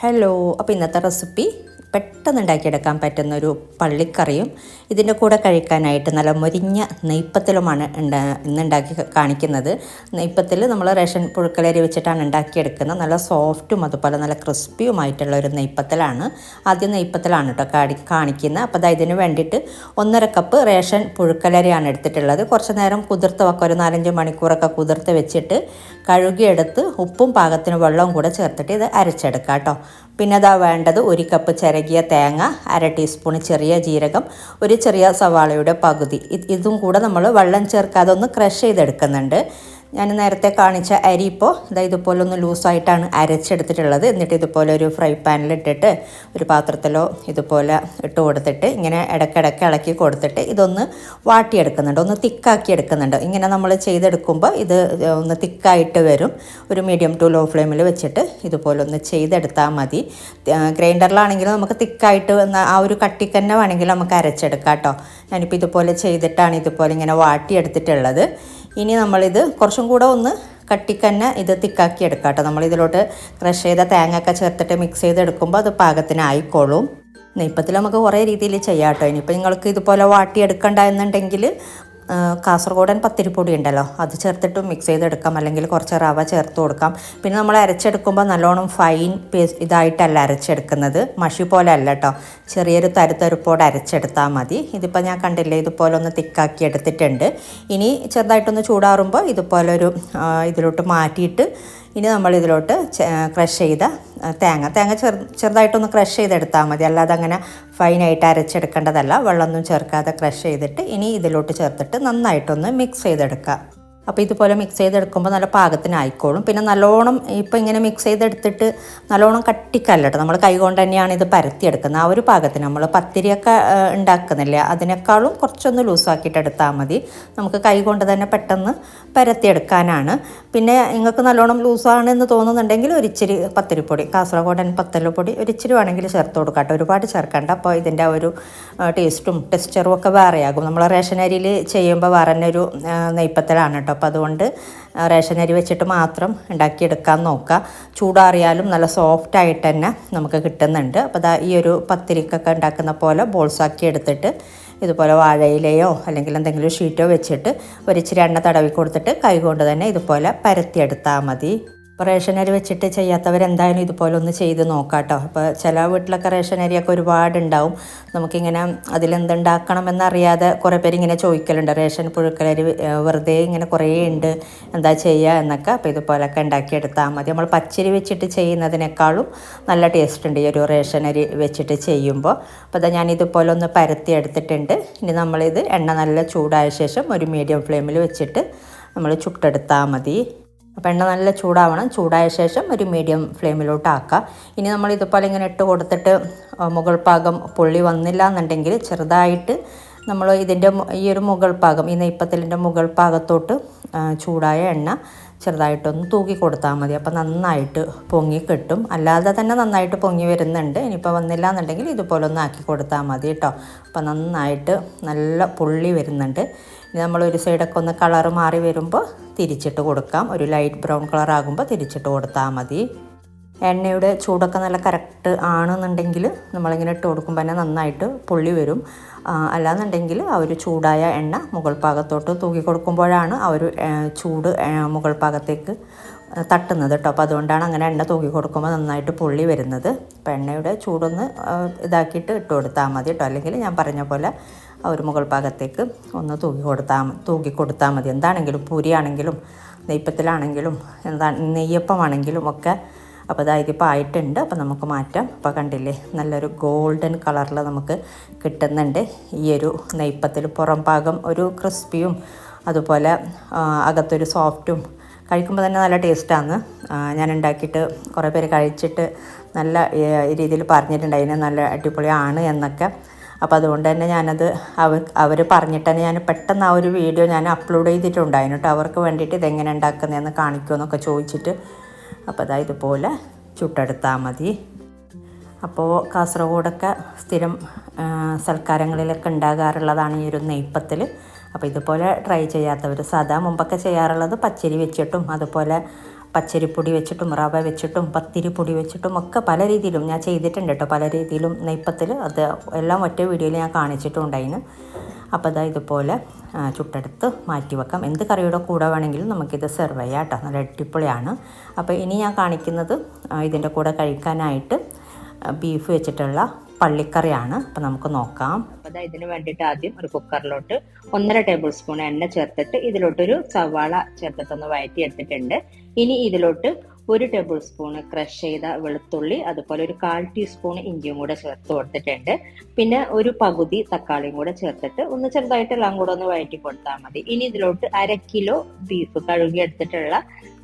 Hello, അപ്പോൾ ഇന്നത്തെ recipe പെട്ടെന്ന് ഉണ്ടാക്കിയെടുക്കാൻ പറ്റുന്നൊരു പള്ളിക്കറിയും ഇതിൻ്റെ കൂടെ കഴിക്കാനായിട്ട് നല്ല മൊരിഞ്ഞ നെയ്പ്പത്തലുമാണ് ഇന്നുണ്ടാക്കി കാണിക്കുന്നത്. നെയ്പ്പത്തൽ നമ്മൾ റേഷൻ പുഴുക്കലരി വെച്ചിട്ടാണ് ഉണ്ടാക്കിയെടുക്കുന്നത്. നല്ല സോഫ്റ്റും അതുപോലെ നല്ല ക്രിസ്പിയുമായിട്ടുള്ള ഒരു നെയ്പ്പത്തലാണ്. ആദ്യം നെയ്പ്പത്തലാണ് കേട്ടോ കാണിക്കുന്നത്. അപ്പോൾ ഇതിന് വേണ്ടിയിട്ട് 1.5 കപ്പ് റേഷൻ പുഴുക്കലരിയാണ് എടുത്തിട്ടുള്ളത്. കുറച്ച് നേരം കുതിർത്ത് വെക്കുക, ഒരു 4-5 മണിക്കൂറൊക്കെ കുതിർത്ത് വെച്ചിട്ട് കഴുകിയെടുത്ത് ഉപ്പും പാകത്തിന് വെള്ളവും കൂടെ ചേർത്തിട്ട് ഇത് അരച്ചെടുക്കാം കേട്ടോ. പിന്നെ അതാ വേണ്ടത് 1 കപ്പ് ചിരകിയ തേങ്ങ, 1/2 ടീസ്പൂൺ ചെറിയ ജീരകം, ഒരു ചെറിയ സവാളയുടെ പകുതി. ഇതും കൂടെ നമ്മൾ വെള്ളം ചേർക്കാതെ ഒന്ന് ക്രഷ് ചെയ്തെടുക്കുന്നുണ്ട്. ഞാൻ നേരത്തെ കാണിച്ച അരി ഇപ്പോൾ ഇതുപോലെ ഒന്ന് ലൂസായിട്ടാണ് അരച്ചെടുത്തിട്ടുള്ളത്. എന്നിട്ട് ഇതുപോലെ ഒരു ഫ്രൈ പാനിലിട്ടിട്ട് ഒരു പാത്രത്തിലോ ഇതുപോലെ ഇട്ട് കൊടുത്തിട്ട് ഇങ്ങനെ ഇടയ്ക്കിടയ്ക്ക് ഇളക്കി കൊടുത്തിട്ട് ഇതൊന്ന് വാട്ടിയെടുക്കുന്നുണ്ട്, ഒന്ന് തിക്കാക്കി എടുക്കുന്നുണ്ട്. ഇങ്ങനെ നമ്മൾ ചെയ്തെടുക്കുമ്പോൾ ഇത് ഒന്ന് തിക്കായിട്ട് വരും. ഒരു മീഡിയം ടു ലോ ഫ്ലെയിമിൽ വെച്ചിട്ട് ഇതുപോലെ ഒന്ന് ചെയ്തെടുത്താൽ മതി. ഗ്രൈൻഡറിലാണെങ്കിൽ നമുക്ക് തിക്കായിട്ട് ആ ഒരു കട്ടിക്ക് തന്നെ വേണമെങ്കിൽ നമുക്ക് അരച്ചെടുക്കാം കേട്ടോ. ഞാനിപ്പോൾ ഇതുപോലെ ചെയ്തിട്ടാണ് ഇതുപോലെ ഇങ്ങനെ വാട്ടിയെടുത്തിട്ടുള്ളത്. ഇനി നമ്മളിത് കുറച്ചും കൂടെ ഒന്ന് കട്ടിക്ക് തന്നെ ഇത് തിക്കാക്കി എടുക്കാം കേട്ടോ. നമ്മളിതിലോട്ട് ക്രഷ് ചെയ്ത തേങ്ങ ഒക്കെ ചേർത്തിട്ട് മിക്സ് ചെയ്തെടുക്കുമ്പോൾ അത് പാകത്തിനായിക്കോളും. നെയ്പ്പത്തിൽ നമുക്ക് കുറേ രീതിയിൽ ചെയ്യാം കേട്ടോ. ഇനിയിപ്പോൾ നിങ്ങൾക്ക് ഇതുപോലെ വാട്ടിയെടുക്കണ്ട എന്നുണ്ടെങ്കിൽ കാസർഗോഡൻ പത്തിരിപ്പൊടി ഉണ്ടല്ലോ, അത് ചേർത്തിട്ട് മിക്സ് ചെയ്തെടുക്കാം, അല്ലെങ്കിൽ കുറച്ച് റവ ചേർത്ത് കൊടുക്കാം. പിന്നെ നമ്മൾ അരച്ചെടുക്കുമ്പോൾ നല്ലോണം ഫൈൻ ഇതായിട്ടല്ല അരച്ചെടുക്കുന്നത്, മഷി പോലെ അല്ല കേട്ടോ, ചെറിയൊരു തരുതരുപ്പോടെ അരച്ചെടുത്താൽ മതി. ഇതിപ്പോൾ ഞാൻ കണ്ടില്ലേ, ഇതുപോലെ ഒന്ന് തിക്കാക്കി എടുത്തിട്ടുണ്ട്. ഇനി ചെറുതായിട്ടൊന്ന് ചൂടാറുമ്പോൾ ഇതുപോലൊരു ഇതിലോട്ട് മാറ്റിയിട്ട് ഇനി നമ്മളിതിലോട്ട് ക്രഷ് ചെയ്ത തേങ്ങ ചെറുതായിട്ടൊന്ന് ക്രഷ് ചെയ്തെടുത്താൽ മതി, അല്ലാതെ അങ്ങനെ ഫൈനായിട്ട് അരച്ചെടുക്കേണ്ടതല്ല. വെള്ളമൊന്നും ചേർക്കാതെ ക്രഷ് ചെയ്തിട്ട് ഇനി ഇതിലോട്ട് ചേർത്തിട്ട് നന്നായിട്ടൊന്ന് മിക്സ് ചെയ്തെടുക്കുക. അപ്പോൾ ഇതുപോലെ മിക്സ് ചെയ്തെടുക്കുമ്പോൾ നല്ല പാകത്തിനായിക്കോളും. പിന്നെ നല്ലോണം ഇപ്പോൾ ഇങ്ങനെ മിക്സ് ചെയ്തെടുത്തിട്ട് നല്ലോണം കട്ടിക്കല്ല കേട്ടോ, നമ്മൾ കൈകൊണ്ട് തന്നെയാണ് ഇത് പരത്തിയെടുക്കുന്നത്. ആ ഒരു പാകത്തിന് നമ്മൾ പത്തിരിയൊക്കെ ഉണ്ടാക്കുന്നില്ല, അതിനേക്കാളും കുറച്ചൊന്ന് ലൂസാക്കിയിട്ട് എടുത്താൽ മതി. നമുക്ക് കൈകൊണ്ട് തന്നെ പെട്ടെന്ന് പരത്തിയെടുക്കാനാണ്. പിന്നെ നിങ്ങൾക്ക് നല്ലോണം ലൂസാണെന്ന് തോന്നുന്നുണ്ടെങ്കിൽ ഒരിച്ചിരി പത്തിരിപ്പൊടി, കാസർഗോഡൻ പത്തലുപൊടി ഒരിച്ചിരി വേണമെങ്കിൽ ചേർത്ത് കൊടുക്കാം കേട്ടോ, ഒരുപാട് ചേർക്കണ്ട. അപ്പോൾ ഇതിൻ്റെ ഒരു ടേസ്റ്റും ടെക്സ്ചറും ഒക്കെ വേറെയാകും. നമ്മൾ റേഷൻ അരിയിൽ ചെയ്യുമ്പോൾ വേറെ തന്നെ ഒരു നെയ്പ്പത്തലാണ് കേട്ടോ. അപ്പോൾ അതുകൊണ്ട് റേഷൻ അരി വെച്ചിട്ട് മാത്രം ഉണ്ടാക്കിയെടുക്കാൻ നോക്കുക. ചൂടാറിയാലും നല്ല സോഫ്റ്റായിട്ട് തന്നെ നമുക്ക് കിട്ടുന്നുണ്ട്. അപ്പോൾ ഈ ഒരു പത്തിരിക്കൊക്കെ ഉണ്ടാക്കുന്ന പോലെ ബോൾസാക്കി എടുത്തിട്ട് ഇതുപോലെ വാഴയിലയോ അല്ലെങ്കിൽ എന്തെങ്കിലും ഷീറ്റോ വെച്ചിട്ട് ഒരിച്ചിരി എണ്ണ തടവി കൊടുത്തിട്ട് കൈകൊണ്ട് തന്നെ ഇതുപോലെ പരത്തിയെടുത്താൽ മതി. ഇപ്പോൾ റേഷൻ അരി വെച്ചിട്ട് ചെയ്യാത്തവരെന്തായാലും ഇതുപോലെ ഒന്ന് ചെയ്ത് നോക്കാം കേട്ടോ. അപ്പോൾ ചില വീട്ടിലൊക്കെ റേഷൻ അരിയൊക്കെ ഒരുപാടുണ്ടാവും. നമുക്കിങ്ങനെ അതിലെന്തുണ്ടാക്കണമെന്നറിയാതെ കുറേ പേര് ഇങ്ങനെ ചോദിക്കലുണ്ട്, റേഷൻ പുഴുക്കലരി വെറുതെ ഇങ്ങനെ കുറേ ഉണ്ട്, എന്താ ചെയ്യുക എന്നൊക്കെ. അപ്പോൾ ഇതുപോലൊക്കെ ഉണ്ടാക്കിയെടുത്താൽ മതി. നമ്മൾ പച്ചരി വെച്ചിട്ട് ചെയ്യുന്നതിനേക്കാളും നല്ല ടേസ്റ്റ് ഉണ്ട് ഈ ഒരു റേഷൻ അരി വെച്ചിട്ട് ചെയ്യുമ്പോൾ. അപ്പോൾ ഞാൻ ഇതുപോലെ ഒന്ന് പരത്തി എടുത്തിട്ടുണ്ട്. ഇനി നമ്മളിത് എണ്ണ നല്ല ചൂടായ ശേഷം ഒരു മീഡിയം ഫ്ലെയിമിൽ വെച്ചിട്ട് നമ്മൾ ചുട്ടെടുത്താൽ മതി. അപ്പോൾ എണ്ണ നല്ല ചൂടാവണം. ചൂടായ ശേഷം ഒരു മീഡിയം ഫ്ലെയിമിലോട്ട് ആക്കുക. ഇനി നമ്മൾ ഇതുപോലെ ഇങ്ങനെ ഇട്ട് കൊടുത്തിട്ട് മുകൾ ഭാഗം പൊള്ളി വന്നില്ല എന്നുണ്ടെങ്കിൽ ചെറുതായിട്ട് നമ്മൾ ഇതിൻ്റെ ഈ ഒരു മുകൾ ഭാഗം, ഈ നെയ്പ്പത്തലിൻ്റെ മുകൾ ഭാഗത്തോട്ട് ചൂടായ എണ്ണ ചെറുതായിട്ടൊന്ന് തൂക്കി കൊടുത്താൽ മതി. അപ്പോൾ നന്നായിട്ട് പൊങ്ങി കിട്ടും. അല്ലാതെ തന്നെ നന്നായിട്ട് പൊങ്ങി വരുന്നുണ്ട്. ഇനിയിപ്പോൾ വന്നില്ല എന്നുണ്ടെങ്കിൽ ഇതുപോലെ ഒന്ന് ആക്കി കൊടുത്താൽ മതി കേട്ടോ. അപ്പോൾ നന്നായിട്ട് നല്ല പൊള്ളി വരുന്നുണ്ട്. ഇനി നമ്മൾ ഒരു സൈഡൊക്കെ ഒന്ന് കളറ് മാറി വരുമ്പോൾ തിരിച്ചിട്ട് കൊടുക്കാം. ഒരു ലൈറ്റ് ബ്രൗൺ കളർ ആകുമ്പോൾ തിരിച്ചിട്ട് കൊടുത്താൽ മതി. എണ്ണയുടെ ചൂടൊക്കെ നല്ല കറക്റ്റ് ആണെന്നുണ്ടെങ്കിൽ നമ്മളിങ്ങനെ ഇട്ട് കൊടുക്കുമ്പോൾ തന്നെ നന്നായിട്ട് പൊള്ളി വരും. അല്ലാന്നുണ്ടെങ്കിൽ ആ ഒരു ചൂടായ എണ്ണ മുകൾ ഭാഗത്തോട്ട് തൂക്കി കൊടുക്കുമ്പോഴാണ് ആ ഒരു ചൂട് മുകൾ ഭാഗത്തേക്ക് തട്ടുന്നത് കേട്ടോ. അപ്പോൾ അതുകൊണ്ടാണ് അങ്ങനെ എണ്ണ തൂക്കി കൊടുക്കുമ്പോൾ നന്നായിട്ട് പൊള്ളി വരുന്നത്. അപ്പോൾ എണ്ണയുടെ ചൂടൊന്ന് ഇതാക്കിയിട്ട് ഇട്ട് കൊടുത്താൽ മതി കേട്ടോ. അല്ലെങ്കിൽ ഞാൻ പറഞ്ഞ പോലെ ആ ഒരു മുകൾ ഭാഗത്തേക്ക് ഒന്ന് തൂക്കി കൊടുത്താൽ മതി. എന്താണെങ്കിലും പൂരിയാണെങ്കിലും നെയ്പ്പത്തിലാണെങ്കിലും നെയ്യപ്പമാണെങ്കിലും ഒക്കെ. അപ്പോൾ ഇതിപ്പോൾ ആയിട്ടുണ്ട്. അപ്പോൾ നമുക്ക് മാറ്റാം. അപ്പോൾ കണ്ടില്ലേ, നല്ലൊരു ഗോൾഡൻ കളറിൽ നമുക്ക് കിട്ടുന്നുണ്ട് ഈ ഒരു നെയ്പ്പത്തിൽ. പുറം ഭാഗം ഒരു ക്രിസ്പിയും അതുപോലെ അകത്തൊരു സോഫ്റ്റും, കഴിക്കുമ്പോൾ തന്നെ നല്ല ടേസ്റ്റാണ്. ഞാൻ ഉണ്ടാക്കിയിട്ട് കുറേ പേര് കഴിച്ചിട്ട് നല്ല രീതിയിൽ പറഞ്ഞിട്ടുണ്ടായിരുന്നു നല്ല അടിപൊളിയാണ് എന്നൊക്കെ. അപ്പോൾ അതുകൊണ്ട് തന്നെ ഞാനത് അവർ പറഞ്ഞിട്ട് തന്നെ ഞാൻ പെട്ടെന്ന് ആ ഒരു വീഡിയോ ഞാൻ അപ്ലോഡ് ചെയ്തിട്ടുണ്ടായിരുന്നു കേട്ടോ. അവർക്ക് വേണ്ടിയിട്ട് ഇതെങ്ങനെ ഉണ്ടാക്കുന്നതെന്ന് കാണിക്കുമെന്നൊക്കെ ചോദിച്ചിട്ട്. അപ്പോൾ ഇതുപോലെ ചുട്ടെടുത്താൽ മതി. അപ്പോൾ കാസർഗോഡൊക്കെ സ്ഥിരം സൽക്കാരങ്ങളിലൊക്കെ ഉണ്ടാകാറുള്ളതാണ് ഈ ഒരു നെയ്പ്പത്തിൽ. അപ്പോൾ ഇതുപോലെ ട്രൈ ചെയ്യാത്തവർ, സാധാ മുമ്പൊക്കെ ചെയ്യാറുള്ളത് പച്ചരി വെച്ചിട്ടും അതുപോലെ പച്ചരിപ്പൊടി വെച്ചിട്ടും റവ വെച്ചിട്ടും പത്തിരിപ്പൊടി വെച്ചിട്ടും ഒക്കെ പല രീതിയിലും ഞാൻ ചെയ്തിട്ടുണ്ട് കേട്ടോ. പല രീതിയിലും നെയ്പ്പത്തിൽ അത് എല്ലാം ഒറ്റ വീഡിയോയിൽ ഞാൻ കാണിച്ചിട്ടുണ്ടായിരുന്നു. അപ്പോൾ അതാ ഇതുപോലെ ചുട്ടെടുത്ത് മാറ്റി വെക്കാം. എന്ത് കറിയുടെ കൂടെ വേണമെങ്കിലും നമുക്കിത് സെർവ് ചെയ്യാം കേട്ടോ. നല്ല അടിപൊളിയാണ്. അപ്പോൾ ഇനി ഞാൻ കാണിക്കുന്നത് ഇതിൻ്റെ കൂടെ കഴിക്കാനായിട്ട് ബീഫ് വെച്ചിട്ടുള്ള പള്ളിക്കറിയാണ്. അപ്പോൾ നമുക്ക് നോക്കാം. അപ്പോൾ അതാ ഇതിന് വേണ്ടിയിട്ട് ആദ്യം ഒരു കുക്കറിലോട്ട് 1.5 ടേബിൾ സ്പൂൺ എണ്ണ ചേർത്തിട്ട് ഇതിലോട്ടൊരു സവാള ചേർത്തിട്ടൊന്ന് വഴറ്റി എടുത്തിട്ടുണ്ട്. ഇനി ഇതിലോട്ട് 1 ടേബിൾ സ്പൂൺ ക്രഷ് ചെയ്ത വെളുത്തുള്ളി, അതുപോലെ ഒരു 1/4 ടീസ്പൂൺ ഇഞ്ചിയും കൂടെ ചേർത്ത് കൊടുത്തിട്ടുണ്ട്. പിന്നെ ഒരു പകുതി തക്കാളിയും കൂടെ ചേർത്തിട്ട് ഒന്ന് ചെറുതായിട്ട് എല്ലാം കൂടെ ഒന്ന് വഴറ്റി കൊടുത്താൽ മതി. ഇനി ഇതിലോട്ട് 1/2 കിലോ ബീഫ്, കഴുകി എടുത്തിട്ടുള്ള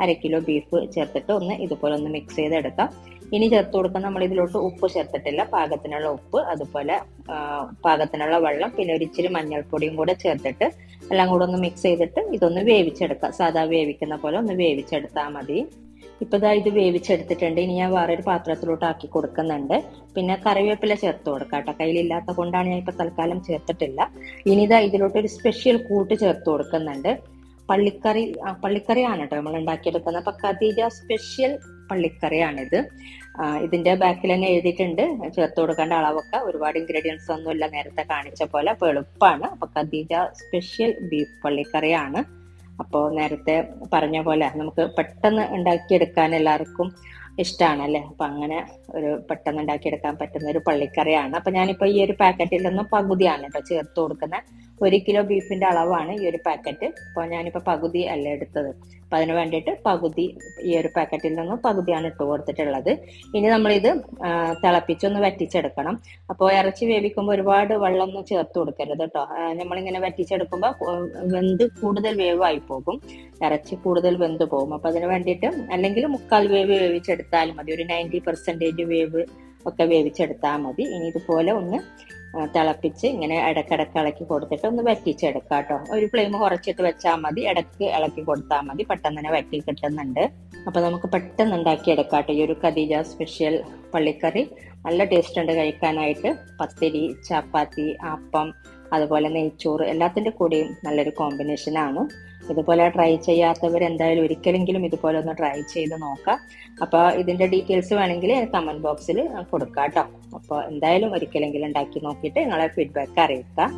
1/2 കിലോ ബീഫ് ചേർത്തിട്ട് ഒന്ന് ഇതുപോലെ ഒന്ന് മിക്സ് ചെയ്തെടുക്കാം. ഇനി ചേർത്ത് കൊടുക്കാൻ നമ്മൾ ഇതിലോട്ട് ഉപ്പ് ചേർത്തിട്ടില്ല, പാകത്തിനുള്ള ഉപ്പ്, അതുപോലെ പാകത്തിനുള്ള വെള്ളം, പിന്നെ ഒരു ഇച്ചിരി മഞ്ഞൾപ്പൊടിയും കൂടെ ചേർത്തിട്ട് എല്ലാം കൂടെ ഒന്ന് മിക്സ് ചെയ്തിട്ട് ഇതൊന്ന് വേവിച്ചെടുക്കാം. സാധാ വേവിക്കുന്ന പോലെ ഒന്ന് വേവിച്ചെടുത്താൽ മതി. ഇപ്പൊ ഇതാ ഇത് വേവിച്ചെടുത്തിട്ടുണ്ട്. ഇനി ഞാൻ വേറൊരു പാത്രത്തിലോട്ട് ആക്കി കൊടുക്കുന്നുണ്ട്. പിന്നെ കറിവേപ്പില ചേർത്ത് കൊടുക്കാം കേട്ടോ. കയ്യിലില്ലാത്ത കൊണ്ടാണ് ഞാൻ ഇപ്പൊ തൽക്കാലം ചേർത്തിട്ടില്ല. ഇനി ഇതാ ഇതിലോട്ട് ഒരു സ്പെഷ്യൽ കൂട്ട് ചേർത്ത് കൊടുക്കുന്നുണ്ട്. പള്ളിക്കറിയാണ് കേട്ടോ നമ്മൾ ഉണ്ടാക്കിയെടുക്കുന്നത്. അപ്പൊ ഖദീജ സ്പെഷ്യൽ പള്ളിക്കറിയാണിത്. ഇതിന്റെ ബാക്കിൽ തന്നെ എഴുതിയിട്ടുണ്ട് ചേർത്ത് കൊടുക്കേണ്ട അളവൊക്കെ. ഒരുപാട് ഇൻഗ്രീഡിയൻസ് ഒന്നുമില്ല, നേരത്തെ കാണിച്ച പോലെ. അപ്പൊ എളുപ്പമാണ്. അപ്പൊ ഖദീജ സ്പെഷ്യൽ ബീഫ് പള്ളിക്കറിയാണ്. അപ്പോൾ നേരത്തെ പറഞ്ഞ പോലെ നമുക്ക് പെട്ടെന്ന് ഉണ്ടാക്കിയെടുക്കാൻ എല്ലാവർക്കും ഇഷ്ടമാണല്ലേ. അപ്പൊ അങ്ങനെ ഒരു പെട്ടെന്ന് ഉണ്ടാക്കിയെടുക്കാൻ പറ്റുന്ന ഒരു പള്ളിക്കറിയാണ്. അപ്പൊ ഞാനിപ്പോ ഈ ഒരു പാക്കറ്റിൽ നിന്നും പകുതിയാണ് കേട്ടോ ചേർത്ത് കൊടുക്കുന്നത്. 1 കിലോ ബീഫിന്റെ അളവാണ് ഈ ഒരു പാക്കറ്റ്. അപ്പോൾ ഞാനിപ്പോ പകുതി അല്ല എടുത്തത്. അപ്പൊ അതിന് വേണ്ടിയിട്ട് പകുതി, ഈ ഒരു പാക്കറ്റിൽ നിന്നും പകുതിയാണ് ഇട്ട് കൊടുത്തിട്ടുള്ളത്. ഇനി നമ്മളിത് തിളപ്പിച്ചൊന്ന് വറ്റിച്ചെടുക്കണം. അപ്പോൾ ഇറച്ചി വേവിക്കുമ്പോൾ ഒരുപാട് വെള്ളമൊന്നും ചേർത്ത് കൊടുക്കരുത് കേട്ടോ. നമ്മളിങ്ങനെ വറ്റിച്ചെടുക്കുമ്പോൾ കൂടുതൽ വേവായി പോകും, ഇറച്ചി കൂടുതൽ വെന്ത് പോകും. അപ്പൊ അതിന് വേണ്ടിയിട്ട് അല്ലെങ്കിൽ 1/4 വേവ് വേവിച്ചെടുത്താൽ മതി. ഒരു 90% വേവ് ഒക്കെ വേവിച്ചെടുത്താൽ മതി. ഇനി ഇതുപോലെ ഒന്ന് തിളപ്പിച്ച് ഇങ്ങനെ ഇടക്കിടക്ക് ഇളക്കി കൊടുത്തിട്ട് ഒന്ന് വറ്റിച്ചെടുക്കാം കേട്ടോ. ഒരു ഫ്ലെയിം കുറച്ചിട്ട് വെച്ചാൽ മതി, ഇടക്ക് ഇളക്കി കൊടുത്താൽ മതി. പെട്ടെന്ന് തന്നെ വറ്റി കിട്ടുന്നുണ്ട്. അപ്പൊ നമുക്ക് പെട്ടെന്ന് ഉണ്ടാക്കിയെടുക്കാം കേട്ടോ ഈ ഒരു ഖദീജ സ്പെഷ്യൽ പള്ളിക്കറി. നല്ല ടേസ്റ്റ് ഉണ്ട് കഴിക്കാനായിട്ട്. പത്തിരി, ചപ്പാത്തി, അപ്പം, അതുപോലെ നെയ്ച്ചോറ് എല്ലാത്തിൻ്റെ കൂടെയും നല്ലൊരു കോമ്പിനേഷനാണ്. ഇതുപോലെ ട്രൈ ചെയ്യാത്തവർ എന്തായാലും ഒരിക്കലെങ്കിലും ഇതുപോലെ ഒന്ന് ട്രൈ ചെയ്ത് നോക്കാം. അപ്പോൾ ഇതിൻ്റെ ഡീറ്റെയിൽസ് വേണമെങ്കിൽ കമൻറ്റ് ബോക്സിൽ കൊടുക്കാം കേട്ടോ. അപ്പോൾ എന്തായാലും ഒരിക്കലെങ്കിലും ഉണ്ടാക്കി നോക്കിയിട്ട് നിങ്ങളെ ഫീഡ്ബാക്ക് അറിയിക്കാം.